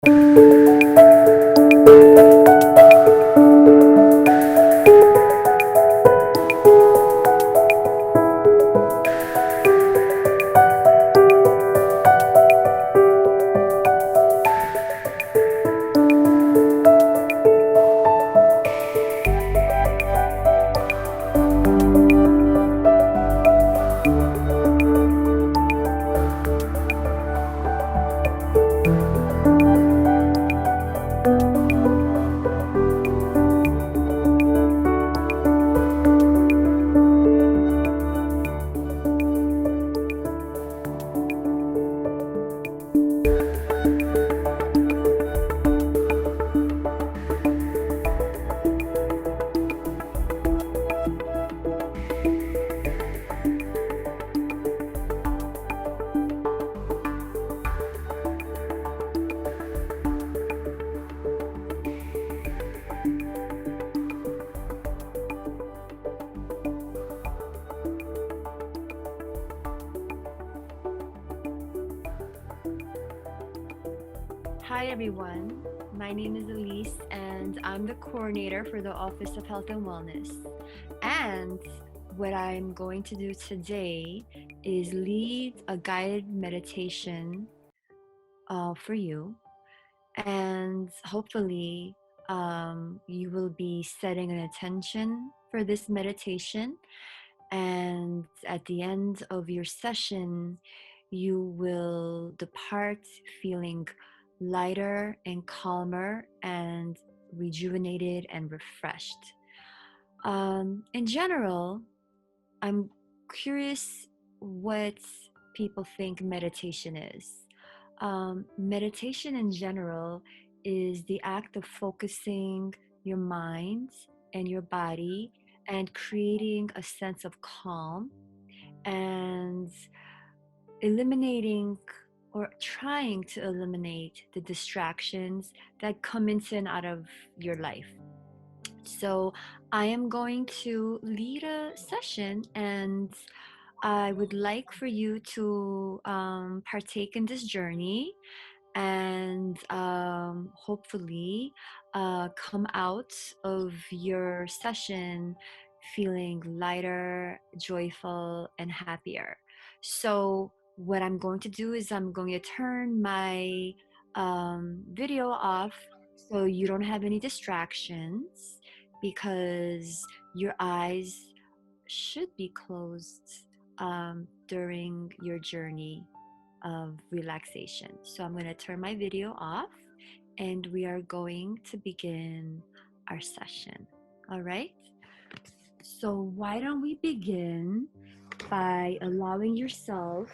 Hi everyone, my name is Alise and I'm the coordinator for the Office of Health and Wellness. And what I'm going to do today is lead a guided meditation for you. And hopefully, you will be setting an intention for this meditation. And at the end of your session, you will depart feeling lighter and calmer and rejuvenated and refreshed. In general, I'm curious what people think meditation is. Meditation in general is the act of focusing your mind and your body and creating a sense of calm and eliminating or trying to eliminate the distractions that come into and out of your life. So I am going to lead a session and I would like for you to partake in this journey and hopefully come out of your session feeling lighter, joyful, and happier. So, what I'm going to do is I'm going to turn my video off so you don't have any distractions because your eyes should be closed during your journey of relaxation. So I'm going to turn my video off and we are going to begin our session. All right. So why don't we begin by allowing yourself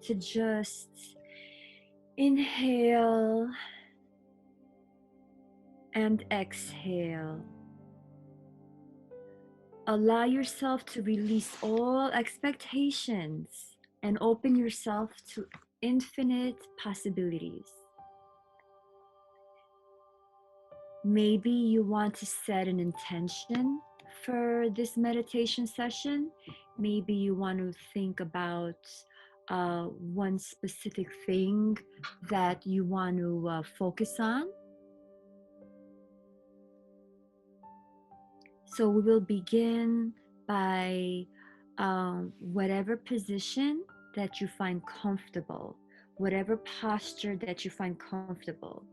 to just inhale and exhale. Allow yourself to release all expectations and open yourself to infinite possibilities. Maybe you want to set an intention for this meditation session. Maybe you want to think about one specific thing that you want to focus on. So we will begin by whatever position that you find comfortable, whatever posture that you find comfortable.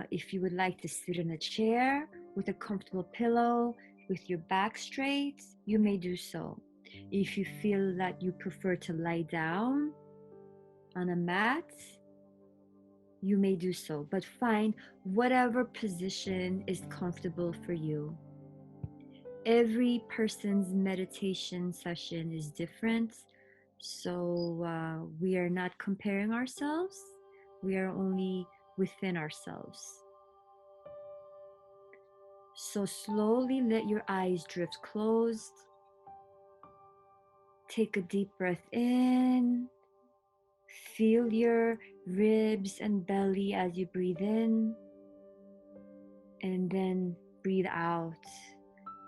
If you would like to sit in a chair with a comfortable pillow, with your back straight, you may do so. If you feel that you prefer to lie down on a mat, you may do so. But find whatever position is comfortable for you. Every person's meditation session is different, so we are not comparing ourselves. We are only within ourselves. So slowly let your eyes drift closed. Take a deep breath in. Feel your ribs and belly as you breathe in. And then breathe out.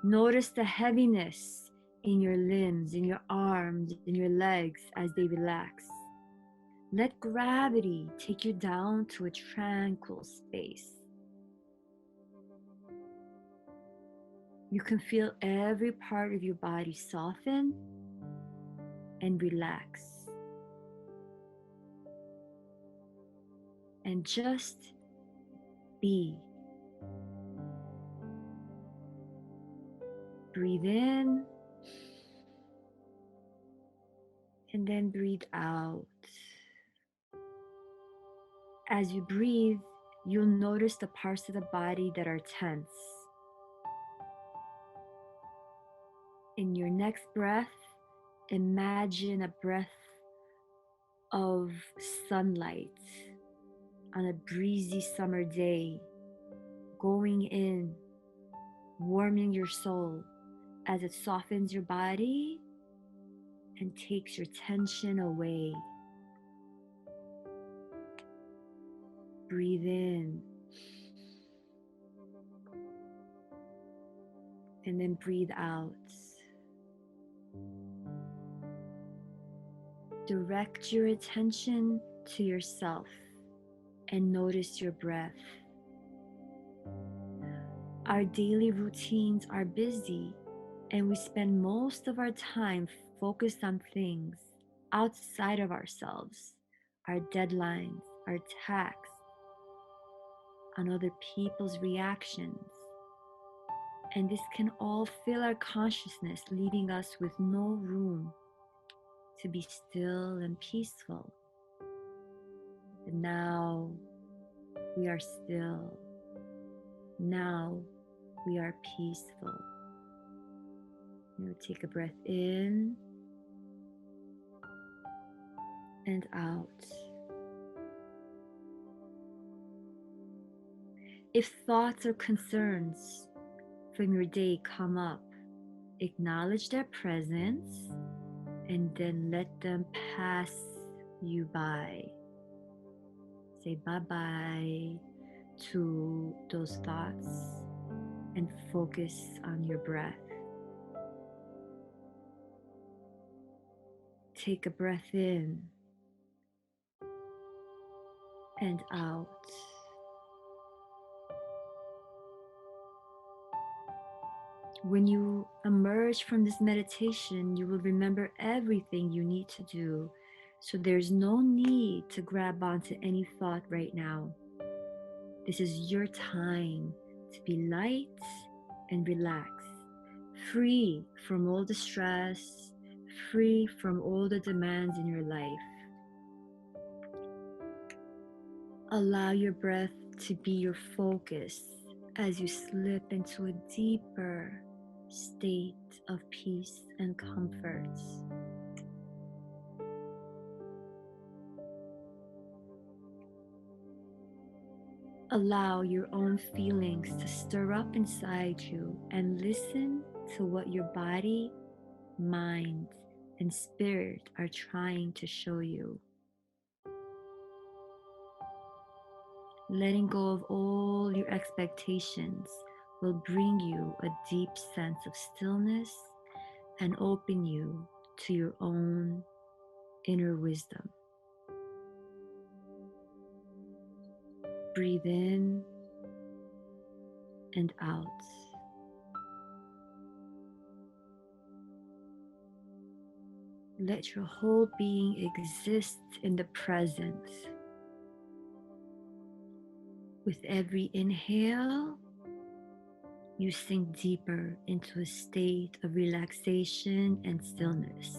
Notice the heaviness in your limbs, in your arms, in your legs as they relax. Let gravity take you down to a tranquil space. You can feel every part of your body soften and relax. And just be. Breathe in and then breathe out. As you breathe, you'll notice the parts of the body that are tense. In your next breath, imagine a breath of sunlight on a breezy summer day, going in, warming your soul as it softens your body and takes your tension away. Breathe in and then breathe out. Direct your attention to yourself and notice your breath. Our daily routines are busy, and we spend most of our time focused on things outside of ourselves, our deadlines, our tasks, on other people's reactions. And this can all fill our consciousness, leaving us with no room to be still and peaceful. But now we are still. Now we are peaceful. Now take a breath in and out. If thoughts or concerns from your day come up, acknowledge their presence and then let them pass you by. Say bye-bye to those thoughts and focus on your breath. Take a breath in and out. When you emerge from this meditation, you will remember everything you need to do. So there's no need to grab onto any thought right now. This is your time to be light and relaxed, free from all the stress, free from all the demands in your life. Allow your breath to be your focus as you slip into a deeper state of peace and comfort. Allow your own feelings to stir up inside you and listen to what your body, mind, and spirit are trying to show you. Letting go of all your expectations will bring you a deep sense of stillness and open you to your own inner wisdom. Breathe in and out. Let your whole being exist in the present. With every inhale, you sink deeper into a state of relaxation and stillness.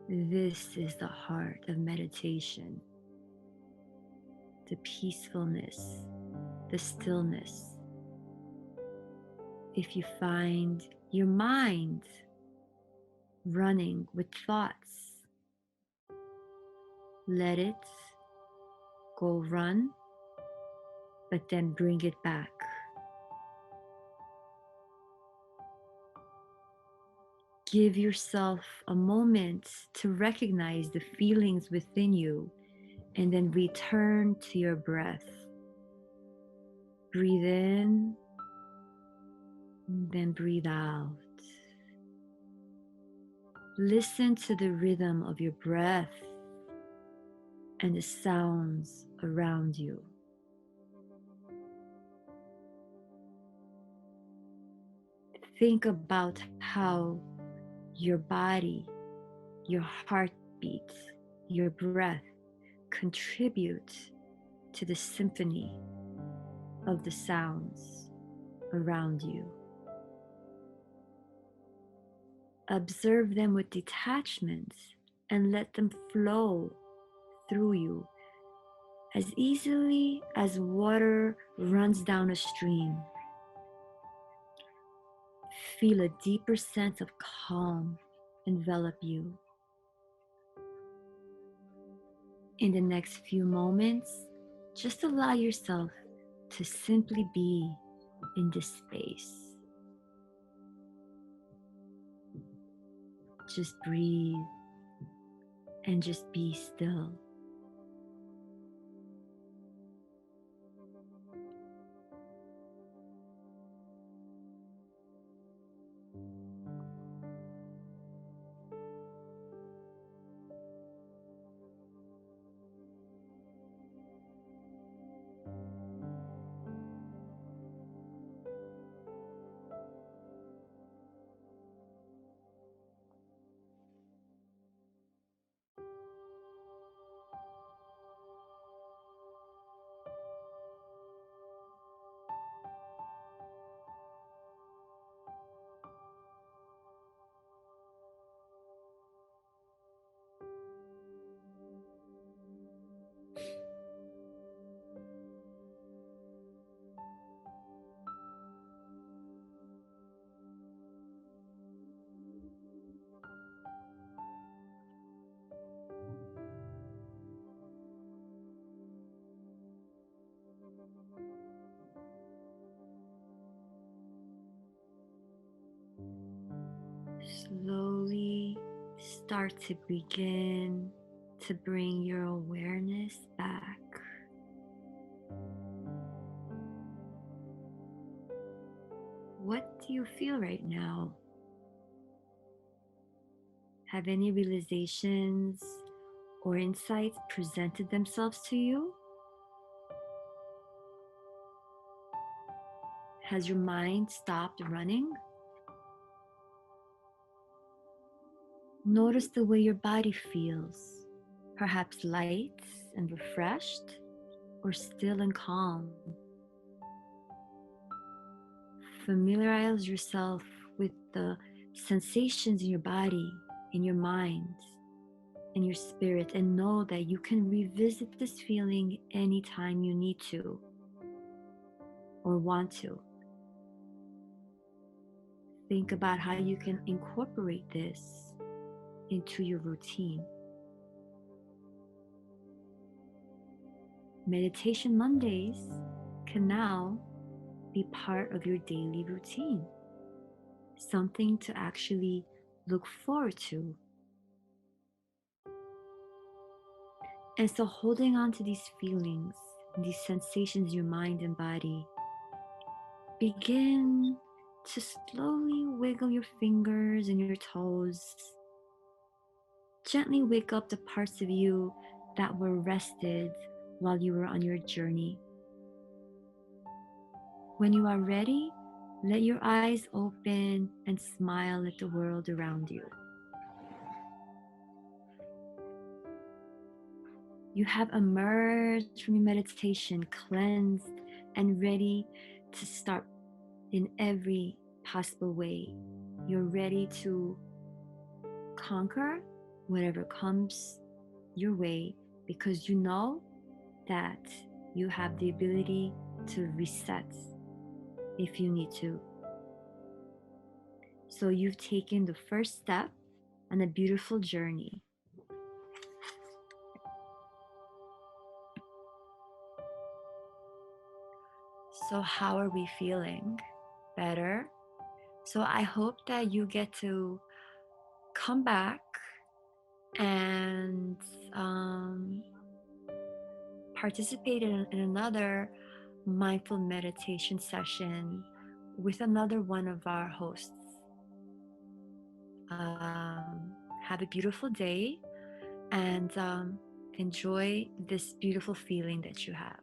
This is the heart of meditation. The peacefulness, the stillness. If you find your mind running with thoughts, let it go run, but then bring it back. Give yourself a moment to recognize the feelings within you and then return to your breath. Breathe in, and then breathe out. Listen to the rhythm of your breath and the sounds around you. Think about how your body, your heartbeat, your breath contribute to the symphony of the sounds around you. Observe them with detachment and let them flow through you as easily as water runs down a stream. Feel a deeper sense of calm envelop you. In the next few moments, just allow yourself to simply be in this space. Just breathe and just be still. Slowly start to begin to bring your awareness back. What do you feel right now? Have any realizations or insights presented themselves to you? Has your mind stopped running? Notice the way your body feels, perhaps light and refreshed, or still and calm. Familiarize yourself with the sensations in your body, in your mind, in your spirit, and know that you can revisit this feeling anytime you need to or want to. Think about how you can incorporate this into your routine. Meditation Mondays can now be part of your daily routine, something to actually look forward to. And so, holding on to these feelings, these sensations in your mind and body, begin to slowly wiggle your fingers and your toes. Gently wake up the parts of you that were rested while you were on your journey. When you are ready, let your eyes open and smile at the world around you. You have emerged from your meditation cleansed and ready to start in every possible way. You're ready to conquer whatever comes your way because you know that you have the ability to reset if you need to. So you've taken the first step on a beautiful journey. So how are we feeling? Better? So I hope that you get to come back and participate in another mindful meditation session with another one of our hosts. have a beautiful day, and enjoy this beautiful feeling that you have.